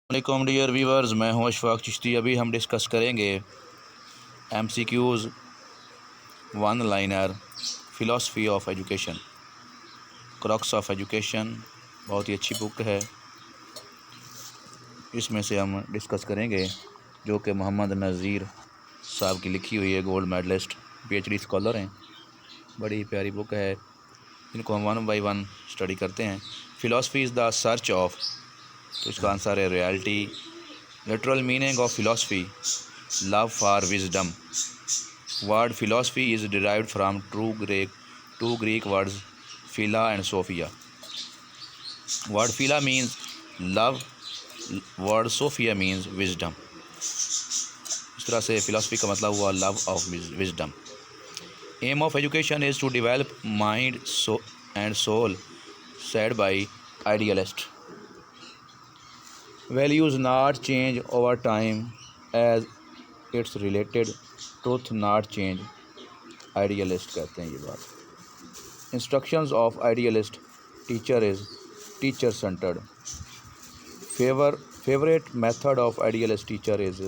वालेकुम dear viewers, मैं हूं अशफाक चिश्ती। अभी हम डिस्कस करेंगे MCQs one liner philosophy of education, crux of education. बहुत ही अच्छी बुक है। इसमें से हम डिस्कस करेंगे जो कि मोहम्मद नज़ीर साहब की लिखी हुई है। गोल्ड मेडलिस्ट PhD स्कॉलर हैं। बड़ी प्यारी बुक है। इनको हम वन बाय वन स्टडी करते हैं। Philosophy is the search of, तो इसका आंसर है reality. Literal meaning of philosophy, love for wisdom. Word philosophy is derived from two Greek words phila and sophia. Word phila means love, word sophia means wisdom. इस तरह से philosophy का मतलब हुआ love of wisdom. Aim of education is to develop mind and soul, said by idealist. Values not change over time as its related truth not change, idealist कहते हैं ये बात। Instructions of idealist teacher is teacher centered. Favourite method of idealist teacher is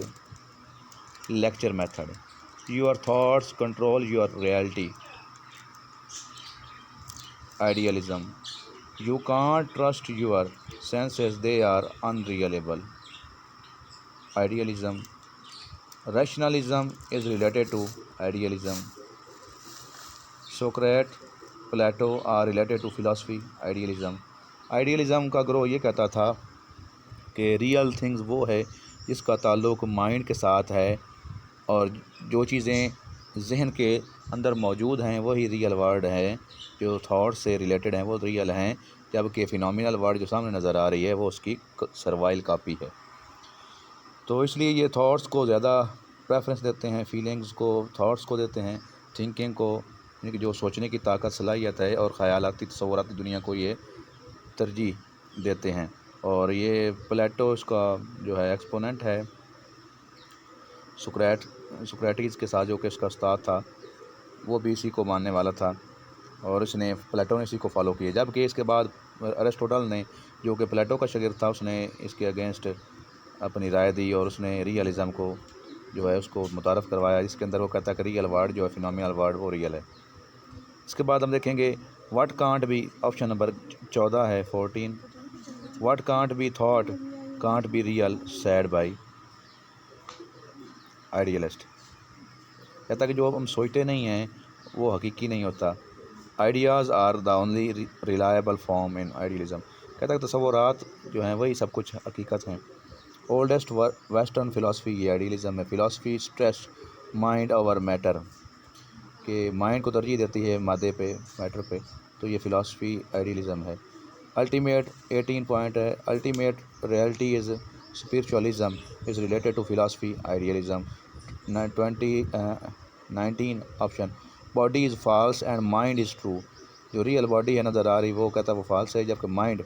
lecture method. Your thoughts control your reality, idealism. You can't trust your senses, they are unreliable, idealism. Rationalism is related to idealism. Socrates, Plato are related to philosophy, idealism. Idealism का ग्रो ये कहता था कि real things वो है जिसका ताल्लुक़ माइंड के साथ है, और जो चीज़ें जहन के अंदर मौजूद हैं वही रियल वर्ड है। जो थॉट से रिलेटेड हैं वो रियल हैं, जबकि फ़िनोमिनल वर्ड जो सामने नज़र आ रही है वो उसकी सर्वाइल कापी है। तो इसलिए ये थॉट्स को ज़्यादा प्रेफरेंस देते हैं, फीलिंग्स को थॉट्स को देते हैं, थिंकिंग को, यानी कि जो सोचने की ताकत सलाहियत है, और ख़यालाती तसव्वुराती दुनिया को ये तरजीह देते हैं। और ये प्लेटो इसका जो है एक्सपोनेंट है। सुक्रेटिस के साथ जो कि इसका उस्ताद था वो भी इसी को मानने वाला था, और इसने प्लेटो ने इसी को फॉलो किया। जबकि इसके बाद अरिस्टोटल ने, जो कि प्लेटो का शागिर्द था, उसने इसके अगेंस्ट अपनी राय दी और उसने रियलिज़म को जो है उसको मुतारफ़ करवाया, जिसके अंदर वो कहता है कि रियल वर्ड जो है फ़िनोमिनल वर्ड वो रियल है। इसके बाद हम देखेंगे what can't be, option number 14 है 14। What can't be thought can't be real, sad by idealist. कहता कि जो हम सोचते नहीं हैं वो हकीकी नहीं होता। Ideas are the only reliable form in idealism. कहता कि तसव्वुरात जो हैं वही सब कुछ हकीकत हैं। ओल्डेस्ट वेस्टर्न फ़िलासफ़ी ये आइडियलिज़म है। Philosophy stress mind over matter, कि माइंड को तरजीह देती है मादे पे, मैटर पे, तो ये फ़िलासफ़ी आइडियलिज़म है। अल्टीमेट 18 पॉइंट है। Ultimate reality is spiritualism is related to philosophy, idealism. 19 option, body is false and mind is true. जो रियल बॉडी है नज़र आ रही वो कहता है वो फॉल्स है, जबकि माइंड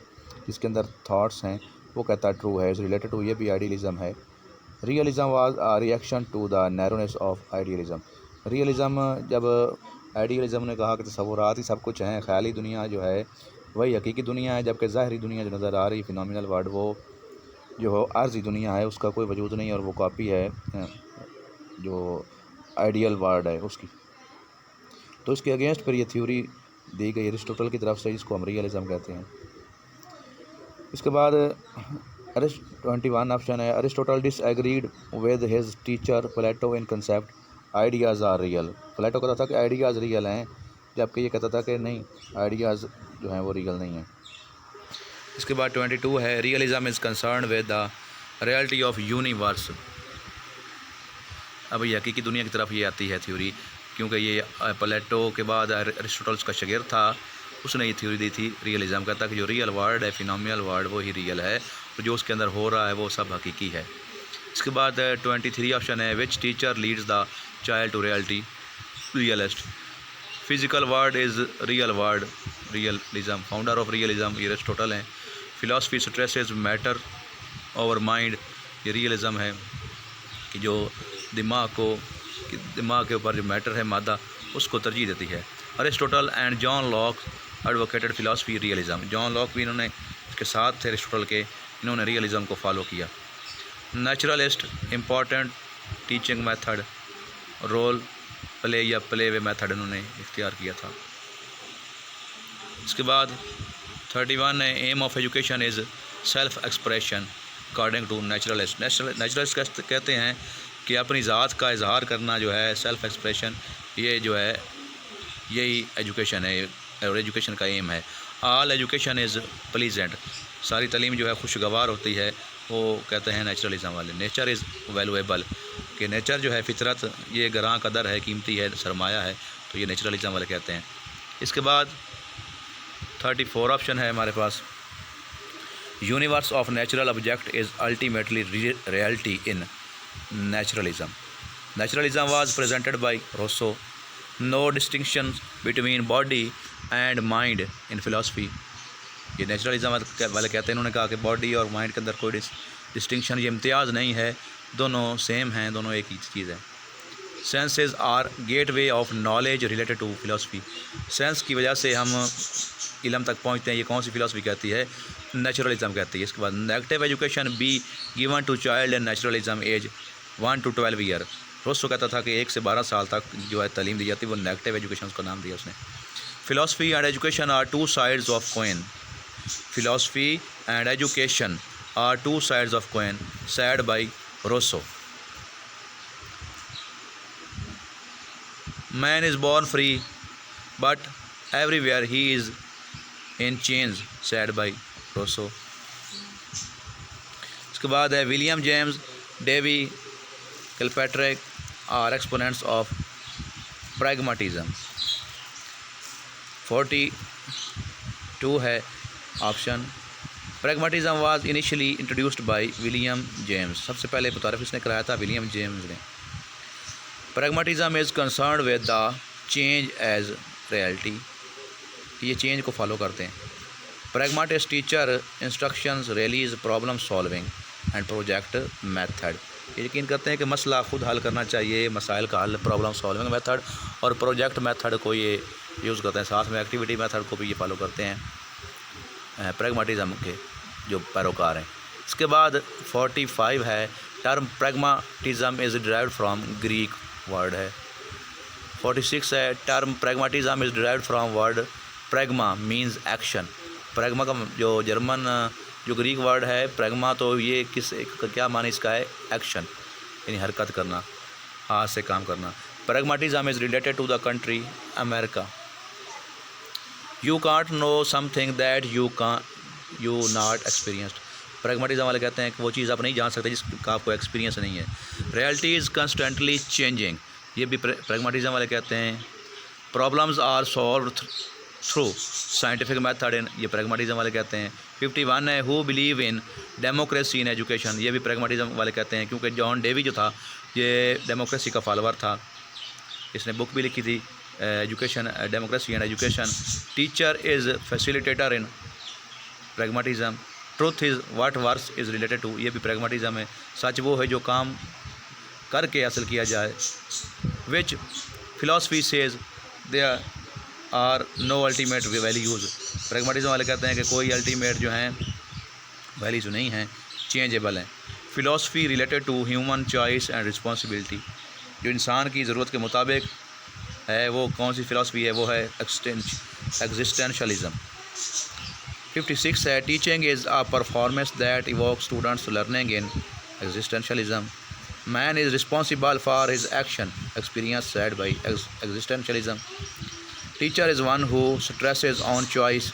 जिसके अंदर थाट्स हैं वो कहता है ट्रू है, इज़ रिलेटेड टू, ये भी आइडियलिज़म है। Realism was a reaction to the narrowness of idealism. Realism, जब आइडियलिज़म ने कहा कि तसव्वुरात ही सब कुछ हैं, ख़याली दुनिया जो है वही हकीकी दुनिया है, जबकि ज़ाहिरी दुनिया जो नज़र आ रही फ़िनोमिनल वर्ल्ड वो जो आर्ज़ी दुनिया है उसका कोई वजूद नहीं, और वो कॉपी है जो आइडियल वर्ल्ड है उसकी। तो इसके अगेंस्ट फिर ये थ्योरी दी गई अरिस्टोटल की तरफ से, जिसको हम रियलिज़म कहते हैं। इसके बाद 21 ऑप्शन है। Aristotle disagreed with his teacher Plato in concept ideas are real. Plato कहता था कि आइडियाज़ रियल हैं, जबकि ये कहता था कि नहीं, आइडियाज़ जो हैं वो रियल नहीं हैं। इसके बाद 22 है। Realism is concern with the reality of universe. अब ये हकीकी दुनिया की तरफ ये आती है थ्योरी, क्योंकि ये प्लेटो के बाद अरिस्टोटल का शागिर्द था, उसने ये थ्योरी दी थी। रियलिज़म कहता कि जो रियल वर्ल्ड है, फ़िनोमिनल वर्ल्ड, वो ही रियल है, और जो उसके अंदर हो रहा है वो सब हकीकी है। इसके बाद 23 ऑप्शन है। Which teacher leads the child to reality, realist. Physical world is real world, realism. Founder of realism ये अरिस्टोटल हैं। Philosophy stresses matter over mind, ये रियलिज़म है, कि जो दिमाग के ऊपर जो मैटर है, मादा, उसको तरजीह देती है। Aristotle and John Locke advocated philosophy realism. John Locke भी इन्होंने इसके साथ थे अरिस्टोटल के, इन्होंने रियलिज़म को फॉलो किया। Naturalist important teaching method, role play या प्ले वे मेथड इन्होंने इख्तियार किया था। इसके बाद 31 है aim of education is self expression according to naturalist. Naturalist कहते हैं कि अपनी ज़ात का इजहार करना जो है, सेल्फ एक्सप्रेशन, ये जो है यही एजुकेशन है और एजुकेशन का एम है। ऑल एजुकेशन इज़ प्लीजेंट, सारी तालीम जो है खुशगवार होती है, वो कहते हैं नेचुरलिज़म वाले। नेचर इज़ वैल्यूएबल, कि नेचर जो है फितरत ये गरां कदर है, कीमती है, सरमाया है, तो ये नेचुरलिज़म वाले कहते हैं। इसके बाद 34 ऑप्शन है हमारे पास, universe of natural object is ultimately reality in naturalism. Naturalism was presented by Rousseau, no distinction between body and mind in philosophy. ये नेचुरलिज़म वाले कहते हैं, इन्होंने कहा कि बॉडी और माइंड के अंदर कोई डिस्टिंक्शन, ये इम्तियाज़ नहीं है, दोनों सेम हैं, दोनों एक ही चीज़ है। Senses are gateway of knowledge related to philosophy, sense की वजह से हम इल्म तक पहुँचते हैं, ये कौन सी फिलॉसफी कहती है? नेचुरलिज़म कहती है। इसके बाद negative education be given to child in naturalism age 1 to 12 year. Rousseau कहता था कि 1 से 12 साल तक जो है तालीम दी जाती है, वो नेगेटिव एजुकेशन उसका नाम दिया उसने। Philosophy and education are two sides of coin, philosophy and education are two sides of coin said by Rousseau. Man is born free but everywhere he is in change said by Rousseau. इसके बाद है William James, Dewey, Kilpatrick are exponents of pragmatism. 42 है option, pragmatism was initially introduced by William James. सबसे पहले मुतारिफ इसने कराया था विलियम जेम्स ने। Pragmatism is concerned with the change as reality, ये चेंज को फॉलो करते हैं। Pragmatist teacher instructions release problem solving and project method, ये यकीन करते हैं कि मसला खुद हल करना चाहिए, मसाइल का हल प्रॉब्लम सॉल्विंग मेथड और प्रोजेक्ट मेथड को ये यूज़ करते हैं, साथ में एक्टिविटी मेथड को भी ये फॉलो करते हैं प्रैग्माटिज्म के जो पैरोकार हैं। इसके बाद 45 है, term pragmatism is derived from Greek word है। 46 है, term pragmatism is derived from word pragma means action. Pragma का जो जर्मन जो ग्रीक वर्ड है प्रैग्मा, तो ये क्या माने इसका है? एक्शन, यानी हरकत करना, हाथ से काम करना। Pragmatism is related to the country America. You can't know something that you not experienced, pragmatism वाले कहते हैं कि वो चीज़ आप नहीं जान सकते जिसका आपको एक्सपीरियंस नहीं है। रियलिटी इज़ कंस्टेंटली चेंजिंग, ये भी प्रैग्माटिज्म वाले कहते हैं। Problems are solved through scientific method in, ये प्रैग्माटिज्म वाले कहते हैं। 51 है, who believe in democracy in education, ये भी प्रैग्माटिज्म वाले कहते हैं, क्योंकि जॉन डेवी जो था ये डेमोक्रेसी का फॉलोअर था, इसने बुक भी लिखी थी education, democracy and education. Teacher is facilitator in pragmatism. Truth is what works is related to, ये भी प्रैग्माटिज्म है, सच वो है जो काम करके हासिल किया जाए। Which philosophy says there are no ultimate values, pragmatism वाले कहते हैं कि कोई अल्टीमेट जो हैं वैल्यूज़ नहीं हैं, चेंजेबल हैं। Philosophy related to human choice and responsibility, जो इंसान की ज़रूरत के मुताबिक है, वो कौन सी फ़िलासफ़ी है? वो है एग्जिस्टेंशलिज्म। 56 है, teaching is a performance that evokes students learning in existentialism. Man is responsible for his action experience said by existentialism. Teacher is one who stresses on choice,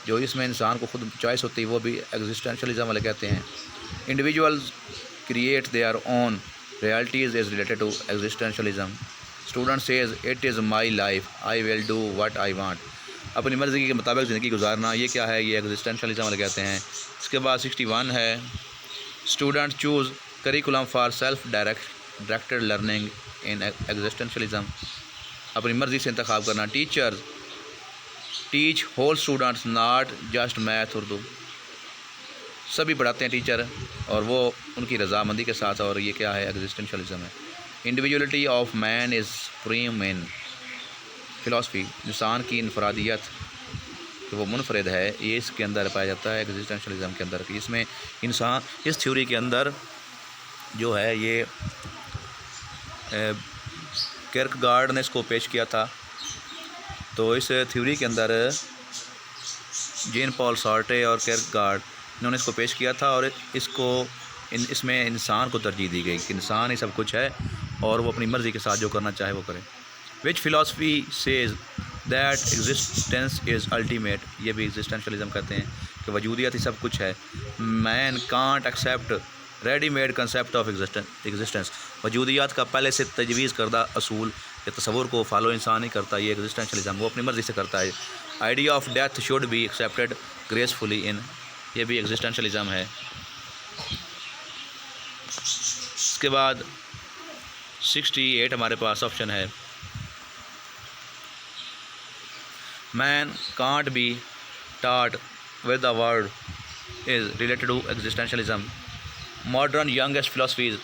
जो इसमें इंसान को खुद चॉइस होती है, वो भी एग्जिस्टेंशलिज्म वाले कहते हैं। Individuals create their own realities is related to existentialism. Student says it is my life, I will do what I want, अपनी मर्ज़ी के मुताबिक ज़िंदगी गुजारना, ये क्या है? ये एग्जिस्टेंशलिज्म वाले कहते हैं। इसके बाद 61 है, student choose curriculum for self directed learning in existentialism, अपनी मर्ज़ी से इंतखाब करना। Teacher teach whole students not just math Urdu, सभी पढ़ाते हैं टीचर और वो उनकी रजामंदी के साथ, और ये क्या है? एग्जिस्टेंशलिज्म है। Individuality of man is supreme in philosophy, इंसान की इनफरादियत कि वो मुनफरिद है, ये इसके अंदर पाया जाता है एग्जिस्टेंशलिज्म के अंदर, कि इसमें इंसान इस थ्योरी के अंदर जो है ये किर्कगार्ड ने इसको पेश किया था। तो इस थ्योरी के अंदर जीन पॉल सार्टे और किर्कगार्ड इन्होंने इसको पेश किया था और इसमें इंसान को तरजीह दी गई कि इंसान ही सब कुछ है और वो अपनी मर्ज़ी के साथ जो करना चाहे वो करे। Which philosophy says that existence is ultimate, ये भी एग्जिस्टेंशलिज्म कहते हैं कि वजूदियत ही सब कुछ है। Man can't accept readymade concept of existence, वजूदियत का पहले से तजवीज़ करदा असूल या तसव्वुर को फॉलो इंसान ही करता है, ये एग्जिस्टेंशलिज्म वो अपनी मर्ज़ी से करता है। Idea of death should be accepted gracefully in, ये भी एग्जिस्टेंशलिज्म है। इसके बाद 68 हमारे पास ऑप्शन है, man can't be taught with the word is related to existentialism. Modern youngest philosophies,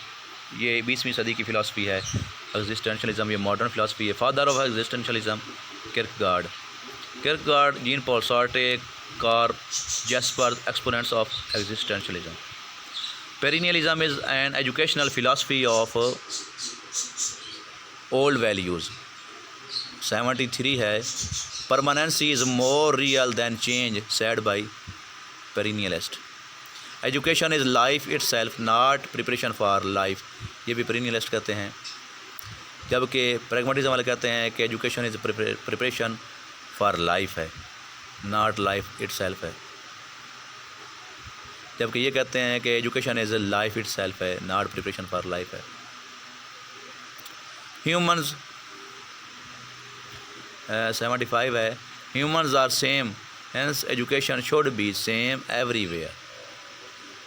ये 20वीं सदी की फ़िलासफ़ी है एग्जिस्टेंशलिज्म, ये मॉडर्न फ़िलासफ़ी है। Father of existentialism Kierkegaard, Jean Paul Sartre, Karl Jasper, exponents of existentialism. Perennialism is an educational philosophy of old values. 73 है, permanency is more real than change said by perennialist. Education is life itself not preparation for life, ये भी perennialist कहते हैं। जबकि pragmatism वाले कहते हैं कि education is preparation for life है, नॉट लाइफ इट सेल्फ है। जबकि ये कहते हैं कि education is life itself है, नॉट प्रिपरेशन फॉर लाइफ है। ह्यूमन्स 75 है, humans are same hence education should be same everywhere,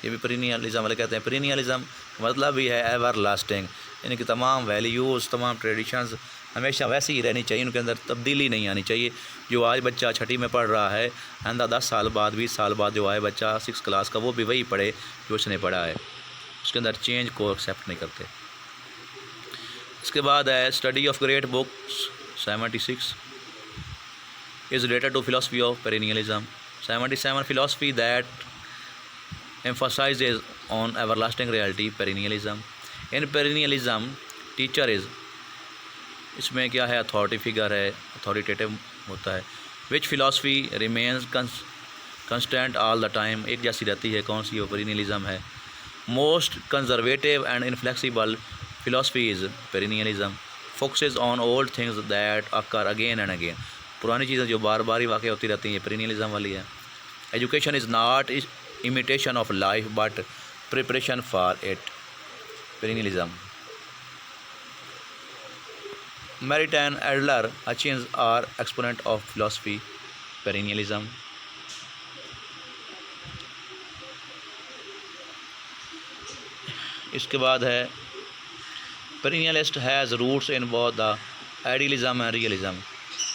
ये भी पेरिनियलिज्म वाले कहते हैं। पेरिनियलिज्म मतलब भी है एवर लास्टिंग, इनकी तमाम वैल्यूज़, तमाम ट्रेडिशंस हमेशा वैसी ही रहनी चाहिए, उनके अंदर तब्दीली नहीं आनी चाहिए। जो आज बच्चा छठी में पढ़ रहा है, आइंदा 10 साल बाद 20 साल बाद जो आए बच्चा 6 क्लास का, वो भी वही पढ़े जो उसने पढ़ा है, उसके अंदर चेंज को एक्सेप्ट नहीं करते। इसके बाद है study of great books 76 is related to philosophy of perennialism. 77 philosophy that emphasizes on everlasting reality, perennialism. In perennialism teacher is, इसमें क्या है, अथॉरिटी फिगर है, अथॉरिटेटिव होता है। Which philosophy remains constant all the time, एक जैसी रहती है, कौन सी वो पेरिनियलिज्म है। Most conservative and inflexible philosophy is perennialism, focuses on old things that occur again and again, पुरानी चीज़ें जो बार बार ही वाक़ होती रहती हैं, पेरिनियलिज्म वाली है। Education is not imitation of life but preparation for it, perennialism. Merritt and Adler Hutchins are exponent of philosophy, perennialism. इसके बाद है perennialist has roots in both the idealism and realism.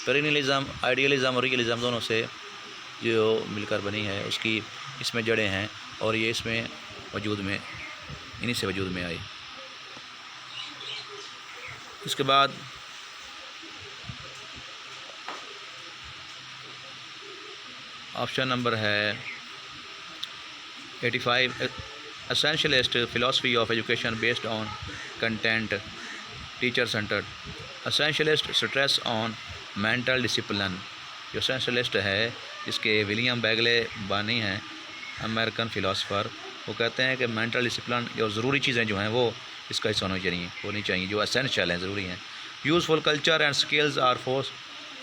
perennialism idealism और realism दोनों से जो मिलकर बनी है, उसकी इसमें जड़ें हैं और ये इसमें वजूद में, इन्हीं से वजूद में आई। इसके बाद ऑप्शन नंबर है 85, essentialist philosophy of education based on content, teacher centred. Essentialist stress on mental discipline, जो एसेंशियलिस्ट है इसके विलियम बैगले बानी हैं, अमेरिकन फ़िलासफ़र, वो कहते हैं कि मेंटल डिसिप्लिन जो ज़रूरी चीज़ें जो हैं वो इसका हिस्सा होनी चाहिए जो एसेंशियल हैं, ज़रूरी हैं। Useful culture and skills are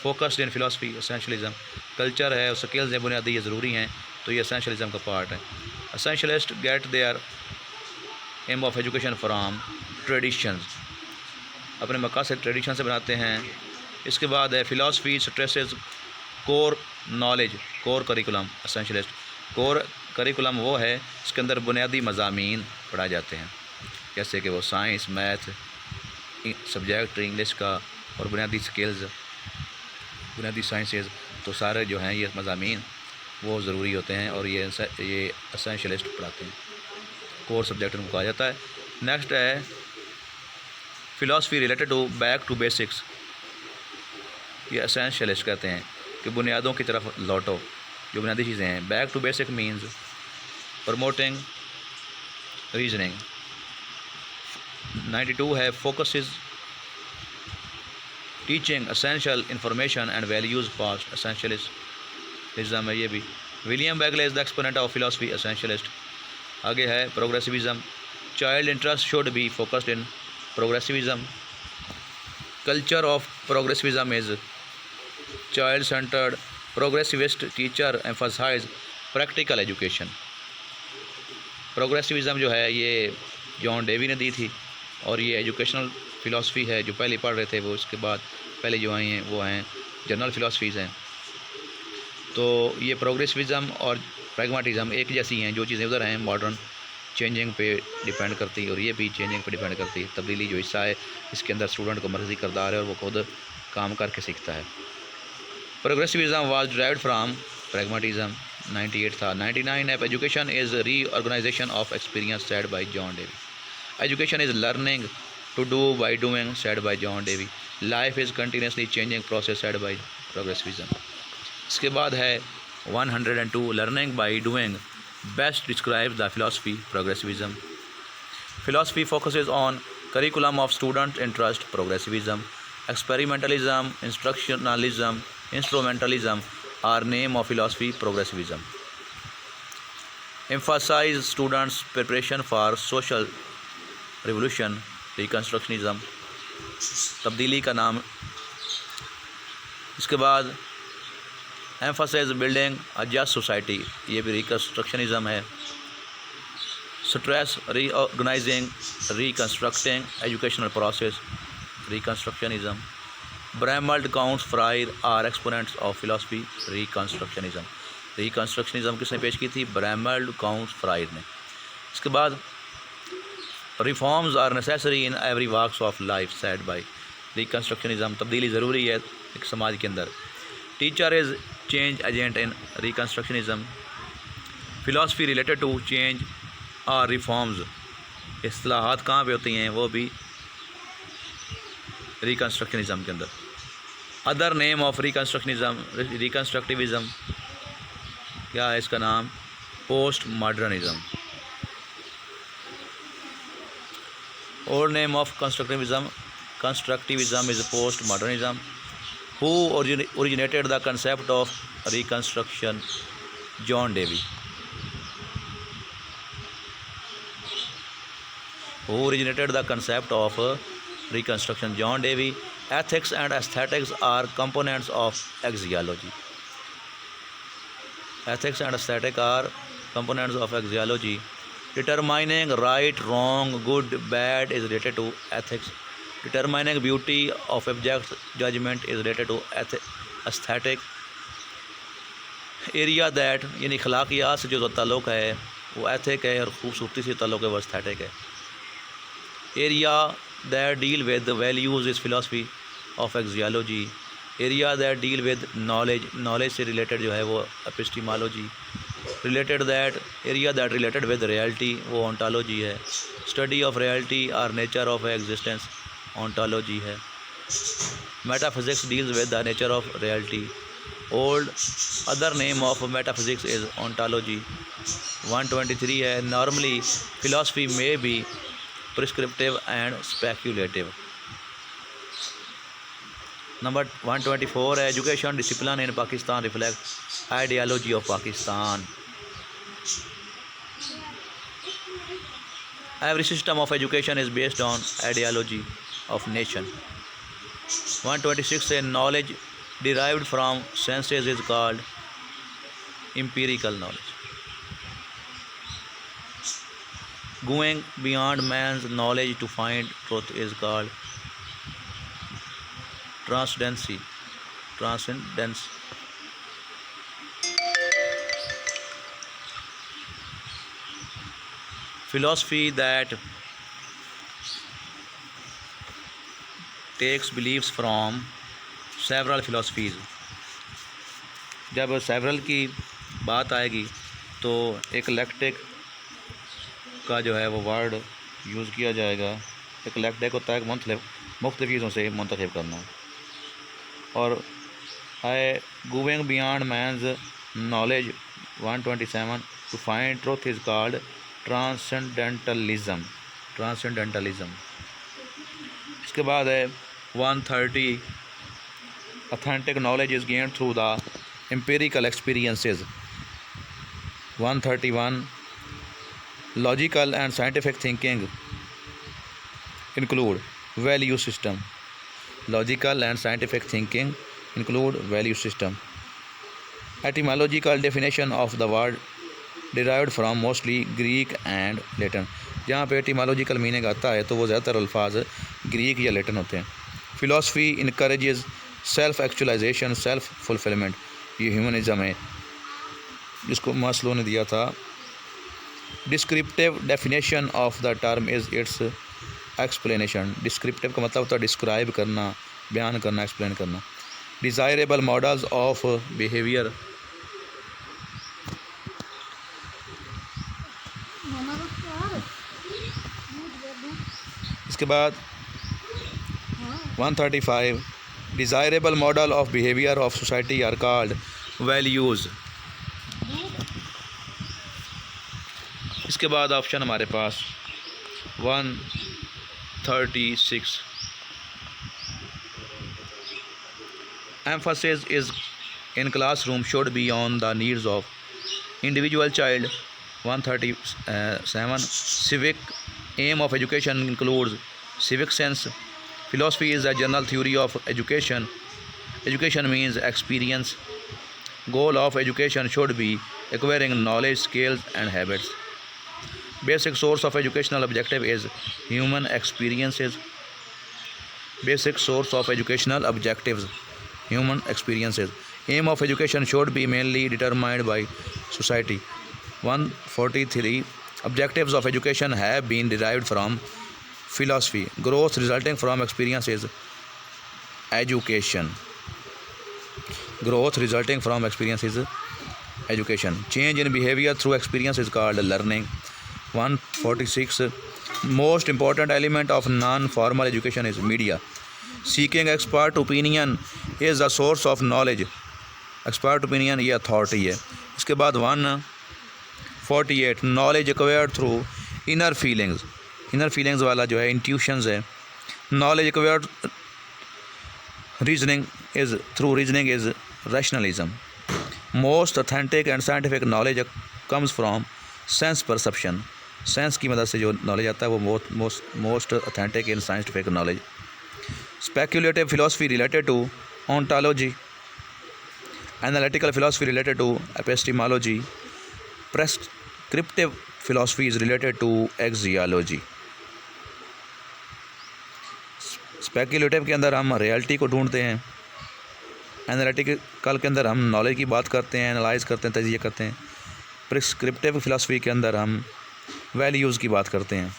focused in philosophy, essentialism culture है और स्किल्स हैं बुनियादी, ये ज़रूरी हैं, तो ये एसेंशियलिज्म का पार्ट है। Essentialist get their aim of education from traditions, अपने मकासद ट्रेडिशन से बनाते हैं। इसके बाद है philosophy stresses core knowledge, core curriculum. Essentialist core curriculum वो है इसके अंदर बुनियादी मज़ामीन पढ़ाए जाते हैं, जैसे कि वो साइंस, मैथ, सब्जेक्ट इंग्लिश का और बुनियादी स्किल्स, बुनियादी साइंसेज, तो सारे जो हैं ये मज़ामीन वो ज़रूरी होते हैं और ये एसेंशियलिस्ट पढ़ाते हैं, कोर सब्जेक्ट उनको कहा जाता है। नेक्स्ट है philosophy related to back to basics, ये एसेंशियलिस्ट कहते हैं कि बुनियादों की तरफ लौटो, जो बुनियादी चीज़ें हैं। Back to basic means promoting reasoning. 92 है focus is teaching essential information and values past essentialism है ये भी। William Bagley is the exponent of philosophy essentialist. आगे है progressivism. Child interest should be focused in progressivism. Culture of progressivism is child centred. Progressivist teacher emphasise practical education. Progressivism जो है ये John Dewey ने दी थी और ये एजुकेशनल फ़िलासफ़ी है जो पहले पढ़ रहे थे वो, उसके बाद पहले जो आई हैं वो हैं जनरल फ़िलासफ़ीज़ हैं। तो ये प्रोग्रेसिविज्म और प्रैग्मेटिज्म एक जैसी हैं, जो चीज़ें उधर हैं मॉडर्न चेंजिंग पे डिपेंड करती है और ये भी चेंजिंग पे डिपेंड करती है। तब्दीली जो हिस्सा है इसके अंदर स्टूडेंट को मर्जी किरदार है और वो खुद काम करके सीखता है। Progressivism was derived from pragmatism. 98 था। 99 है education is reorganisation of experience said by John Dewey. Education is learning to do by doing said by John Dewey. Life is continuously changing process said by progressivism. इसके बाद है 102 learning by doing best describe the philosophy progressivism. Philosophy focuses on curriculum of student interest progressivism. Experimentalism instructionalism instrumentalism are name of philosophy progressivism. Emphasise students preparation for social revolution reconstructionism. तब्दीली का नाम। इसके बाद emphasise building a just society, ये भी reconstructionism है। Stress reorganising reconstructing educational process reconstructionism. Brameld Counts Freire are exponents of philosophy reconstructionism. Reconstructionism किसने पेश की थी? ब्रैमल्ड काउंट्स फ्रायर ने। इसके बाद reforms are necessary in every walks of life said by reconstructionism. तब्दीली ज़रूरी है एक समाज के अंदर। Teacher is change agent in reconstructionism. Philosophy related to change और रिफॉर्म्स इस्लाहात कहाँ पे होती हैं? वो भी रिकन्स्ट्रक्शनिज्म के अंदर। अदर नेम ऑफ रिकन्स्ट्रक्टिविज्म क्या है इसका नाम? Post modernism. Old name of constructivism is post modernism. Who originated the concept of reconstruction? John Dewey. Who originated the concept of reconstruction? John Dewey. Ethics and aesthetics are components of axiology. Ethics and aesthetics are components of axiology. Determining right, wrong, good, bad is related to ethics. Determining beauty of object judgment is related to aesthetic. Area that यानी अखलाकियात से जो ताल्लुक़ है वो ethic है और ख़ूबसूरती से ताल्लुक़ है वो एस्थेटिक है। Area that deal with values is philosophy of axiology. Area that deal with knowledge से रिलेटेड जो है वो epistemology. Related that area that related with reality वो ओंटोलॉजी है। स्टडी ऑफ रियलिटी और नेचर ऑफ एग्जिस्टेंस ओंटोलॉजी है। Metaphysics deals with the nature of reality. Old other name of metaphysics is ontology. 123 है normally philosophy में be prescriptive and speculative. Number 124 है education discipline in Pakistan reflect ideology of Pakistan. Every system of education is based on ideology of nation. 126 है knowledge derived from senses is called empirical knowledge. Going beyond man's knowledge to find truth is called transcendency. Philosophy that takes beliefs from several philosophies. जब several की बात आएगी तो eclectic का जो है वो वर्ड यूज़ किया जाएगा। इक्लेक्टिक होता है मुख्तलिफ़ चीज़ों से मुंतखब करना। और है going beyond man's knowledge. 127 to find truth is called transcendentalism. इसके बाद है 130 authentic knowledge is gained through the empirical experiences. 131 logical and scientific thinking include value system. Logical and scientific thinking include value system. Etymological definition of the word derived from mostly Greek and Latin. जहाँ पे etymological meaning आता है तो वो ज़्यादातर अल्फाज Greek या Latin होते हैं. Philosophy encourages self actualization, self fulfillment. ये ह्यूमनिज्म है जिसको मास्लो ने दिया था. Descriptive definition of the term is its explanation. Descriptive का मतलब होता है डिस्क्राइब करना, बयान करना, एक्सप्लेन करना. Desirable models of behavior. इसके बाद 135 desirable model of behavior of society are called values. इसके बाद ऑप्शन हमारे पास 136 emphasis is in classroom should be on the needs of individual child. 137 civic aim of education includes civic sense. Philosophy is a general theory of education. Education means experience. Goal of education should be acquiring knowledge, skills and habits. Basic source of educational objective is human experiences. Basic source of educational objectives, human experiences. Aim of education should be mainly determined by society. 143 objectives of education have been derived from philosophy. Growth resulting from experience is education. Growth resulting from experience is education. Change in behavior through experience is called learning. 146 most important element of non-formal education is media. Seeking expert opinion is the source of knowledge. Expert opinion ये authority है. इसके बाद 148 knowledge acquired through inner feelings. Inner feelings वाला जो है intuitions है. Knowledge acquired reasoning is through reasoning is rationalism. Most authentic and scientific knowledge comes from sense perception. Sense की मदद से जो नॉलेज आता है वो most authentic in scientific knowledge. Speculative philosophy related to ontology. Analytical philosophy related to epistemology. Prescriptive philosophy is related to axiology. Speculative के अंदर हम रियलिटी को ढूंढते हैं. एनालिटिकल के अंदर हम नॉलेज की बात करते हैं, एनालाइज करते हैं, तजिया करते हैं. प्रेस्क्रिप्टिव फिलॉसफी के अंदर हम वैल्यूज़ की बात करते हैं.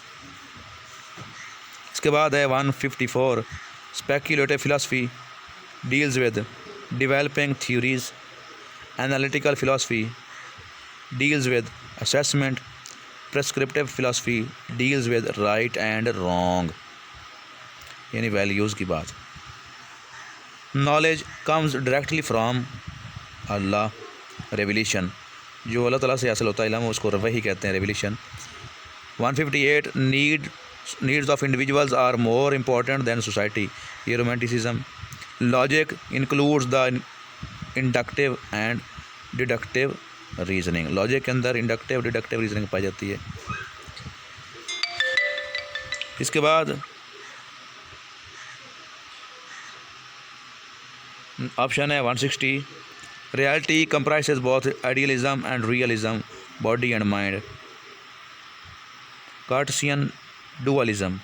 इसके बाद है 154 speculative philosophy deals with developing theories. Analytical philosophy deals with assessment. Prescriptive philosophy deals with right and wrong यानी वैल्यूज़ की बात. Knowledge comes directly from Allah. Revelation जो अल्लाह ताला से हासिल होता है इल्म उसको वही कहते हैं revelation. 158 needs of individuals are more important than society. ये romanticism. Logic includes the inductive and deductive reasoning. Logic के अंदर इंडक्टिव डिडक्टिव रीजनिंग पाई जाती है. इसके बाद ऑप्शन है 160 reality comprises both idealism and realism, body and mind. Cartesian dualism.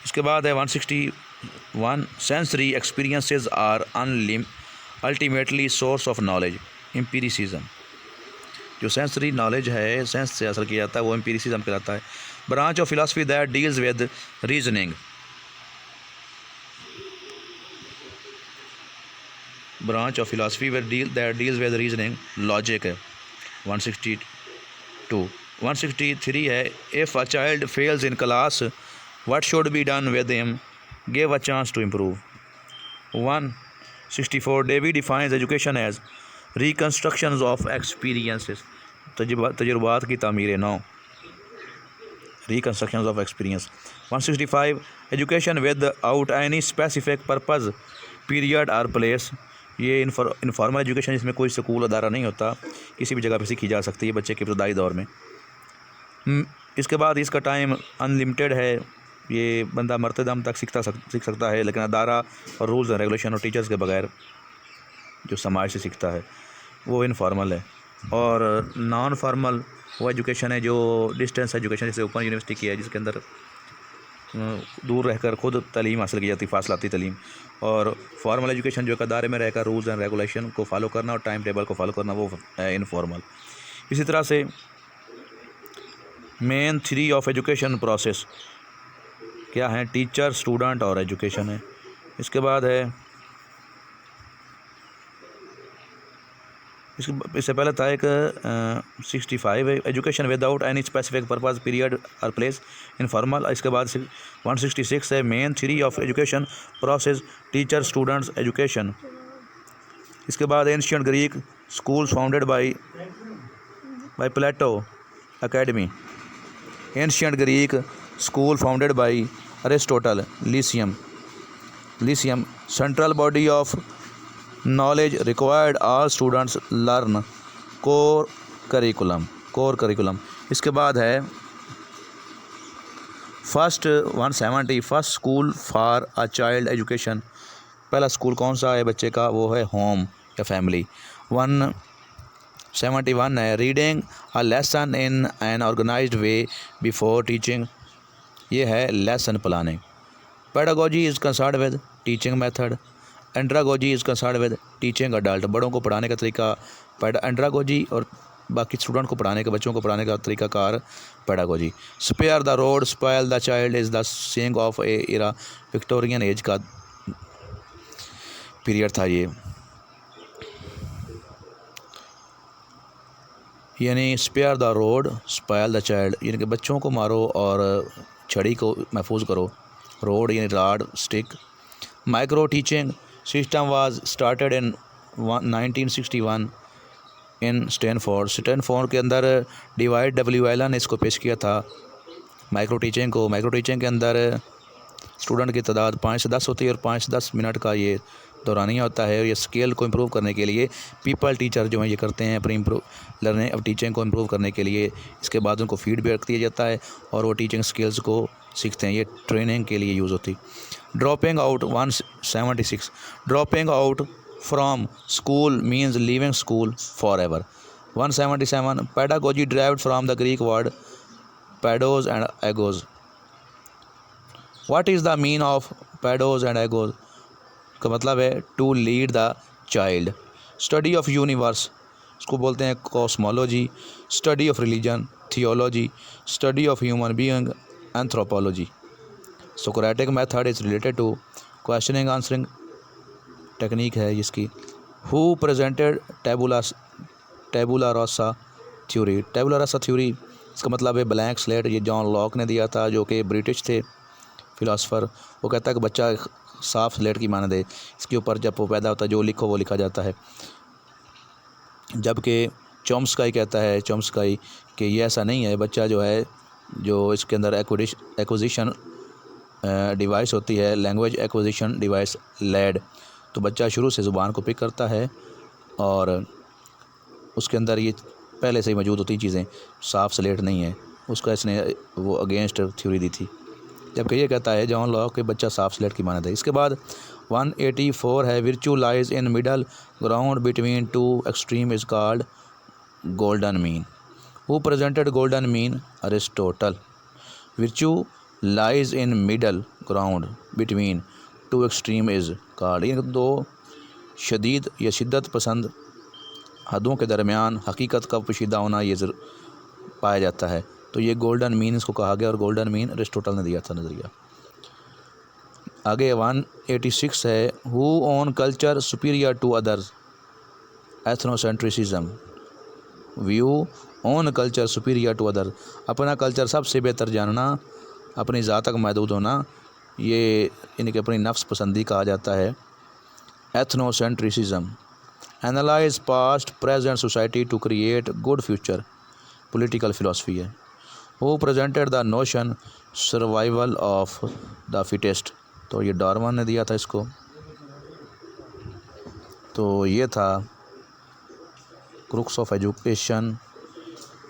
इसके बाद है 161 sensory experiences are ultimately source of knowledge. Empiricism. जो सेंसरी नॉलेज है सेंस से हासिल किया जाता है वो एम्पिरिसिज्म कहलाता है. Branch of philosophy that deals with reasoning. Branch of philosophy that deals with reasoning logic है. 162 163 है if a child fails in class what should be done with him, give a chance to improve. 164 Dewey defines education as reconstructions of experiences, तजुर्बात की तामीर नौ, reconstructions of experience. 165 education without any specific purpose period or place, ये informal education जिसमें कोई school अदारा नहीं होता, किसी भी जगह पर सीखी जा सकती है बच्चे के इब्तदाई दौर में। इसके बाद इसका टाइम अनलिमिटेड है, ये बंदा मरते दम तक सीख सकता है, लेकिन अदारा और रूल्स एंड रेगुलेशन और टीचर्स के बगैर जो समाज से सीखता है वो इनफॉर्मल है। और नॉन फार्मल वो एजुकेशन है जो डिस्टेंस एजुकेशन, जैसे ओपन यूनिवर्सिटी की है, जिसके अंदर दूर रहकर खुद तालीम हासिल की जाती है, फासलाती तालीम। और फॉर्मल एजुकेशन जो एक अदारे में रहकर रूल्स एंड रेगुलेशन को फॉलो करना और टाइम टेबल को फॉलो करना, वो है इनफॉर्मल। इसी तरह से main three of education process क्या है, टीचर, स्टूडेंट और एजुकेशन है। इसके बाद है, इससे पहले था एक 65 education without any specific purpose period और प्लेस इनफॉर्मल। इसके बाद 166 है main three of education process teacher, students, education. इसके बाद ancient Greek schools founded by Plato academy, ancient Greek school founded by Aristotle, lyceum central body of knowledge required all students learn, core curriculum. इसके बाद है 170 first school for a child education, पहला school कौन सा है बच्चे का, वो है होम या फैमिली। 171 है reading a lesson in an organised way before teaching, ये है lesson planning. Pedagogy is concerned with teaching method, andragogy is concerned with teaching adult, बड़ों को पढ़ाने का तरीका एंड्रागोजी और बाकी स्टूडेंट को पढ़ाने का, बच्चों को पढ़ाने का तरीकाकार pedagogy. Spare the rod spoil the child is the saying of a era, Victorian age का पीरियड था ये, यानी spare the rod spoil the child, यानी कि बच्चों को मारो और छड़ी को महफूज करो, रोड यानी rod, stick. Micro teaching system was started in 1961 in Stanford के अंदर डिवाइड डब्ल्यू एलन ने इसको पेश किया था माइक्रो टीचिंग को। माइक्रो टीचिंग के अंदर स्टूडेंट की तादाद 5 से 10 होती है और 5 से 10 मिनट का ये दौरानिया होता है। ये स्केल को इम्प्रूव करने के लिए पीपल टीचर जो हैं ये करते हैं अपनी लर्निंग अब टीचिंग को इम्प्रूव करने के लिए। इसके बाद उनको फीडबैक दिया जाता है और वो टीचिंग स्किल्स को सीखते हैं, ये ट्रेनिंग के लिए यूज़ होती। Dropping out 176 dropping out from school means leaving school for ever. 177 pedagogy derived from the Greek word paidos and agogos. What is the mean of paidos and agogos का मतलब है to lead the child. Study of universe इसको बोलते हैं cosmology. Study of religion theology. Study of human being anthropology. Socratic method is related to questioning answering technique है इसकी। Who presented टेबुला Rasa theory. टेबुला Rasa theory इसका मतलब है blank slate, ये John Locke ने दिया था जो कि ब्रिटिश थे फिलासफ़र। वो कहता है कि बच्चा साफ स्लेट की मानद है, इसके ऊपर जब वो पैदा होता है जो लिखो वो लिखा जाता है। जबकि चॉम्स्की कहता है कि ये ऐसा नहीं है, बच्चा जो है जो इसके अंदर एक्विजिशन डिवाइस होती है, लैंग्वेज एक्विजिशन डिवाइस लैड, तो बच्चा शुरू से ज़ुबान को पिक करता है और उसके अंदर ये पहले से ही मौजूद होती चीज़ें, साफ स्लेट नहीं है। उसका इसने वो अगेंस्ट थ्योरी दी थी, जबकि ये कहता है जॉन लॉक के बच्चा साफ स्लेट की मानद है। इसके बाद 184 है विर्चू lies in middle ground between two extreme is called golden mean. Who presented golden mean Aristotle. विर्चू lies in middle ground between two extreme is called, ये दो शदीद या शिद्दत पसंद हदों के दरमियान हकीकत का पोशीदा होना ये पाया जाता है, तो ये गोल्डन मीन इसको कहा गया और गोल्डन मीन अरिस्टोटल ने दिया था नज़रिया। आगे 186 है who own culture superior to others ethnocentrism. View own culture superior to other, अपना कल्चर सबसे बेहतर जानना, अपनी ज़ात तक महदूद होना, ये इनकी अपनी नफ्स पसंदी कहा जाता है ethnocentrism. Analyse past present society to create good future, political philosophy है। Who presented the notion survival of the fittest, तो ये डार्विन ने दिया था इसको। तो ये था क्रुक्स ऑफ एजुकेशन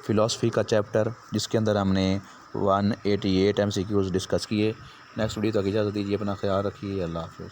फ़िलासफ़ी का चैप्टर, जिसके अंदर हमने 188 MCQs डिस्कस किए। नेक्स्ट वीडियो तक इजाज़त दीजिए, अपना ख्याल रखिए, अल्लाह हाफ़िज़।